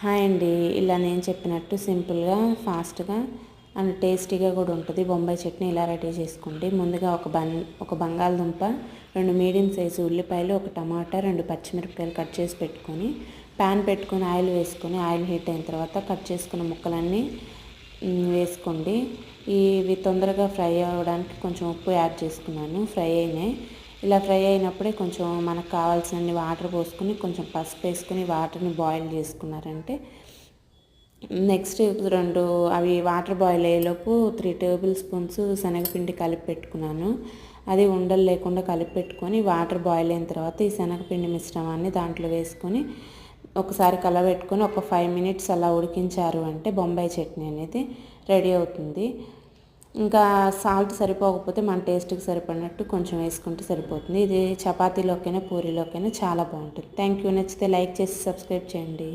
Hi అండి. ఇలా నేను చెప్పినట్టు సింపుల్గా ఫాస్ట్గా అండ్ టేస్టీగా కూడా ఉంటుంది బొంబాయి చట్నీ. ఇలా రెడీ చేసుకోండి. ముందుగా ఒక బంగాళదుంప, 2 మీడియం సైజు ఉల్లిపాయలు, ఒక టమాటా, 2 పచ్చిమిరపకాయలు కట్ చేసి పెట్టుకొని ప్యాన్ పెట్టుకొని ఆయిల్ వేసుకొని ఆయిల్ హీట్ అయిన తర్వాత కట్ చేసుకున్న ముక్కలన్నీ వేసుకోండి. ఇవి తొందరగా ఫ్రై అవ్వడానికి కొంచెం ఉప్పు యాడ్ చేసుకున్నాను. ఫ్రై అయినాయి. ఇలా ఫ్రై అయినప్పుడే కొంచెం మనకు కావాల్సినన్ని వాటర్ పోసుకొని కొంచెం పసుపు వేసుకొని వాటర్ని బాయిల్ చేసుకున్నారంటే నెక్స్ట్ అవి వాటర్ బాయిల్ అయ్యేలోపు 3 టేబుల్ స్పూన్స్ శనగపిండి కలిపి పెట్టుకున్నాను. అది ఉండలు లేకుండా కలిపి పెట్టుకొని వాటర్ బాయిల్ అయిన తర్వాత ఈ శనగపిండి మిశ్రమాన్ని దాంట్లో వేసుకొని ఒకసారి కలబెట్టుకొని ఒక 5 మినిట్స్ అలా ఉడికించారు అంటే బొంబాయి చట్నీ అనేది రెడీ అవుతుంది. ఇంకా సాల్ట్ సరిపోకపోతే మన టేస్ట్కి సరిపడినట్టు కొంచెం వేసుకుంటే సరిపోతుంది. ఇది చపాతీలోకైనా పూరీలోకైనా చాలా బాగుంటుంది. Thank you. నచ్చితే లైక్ చేసి సబ్స్క్రైబ్ చేయండి.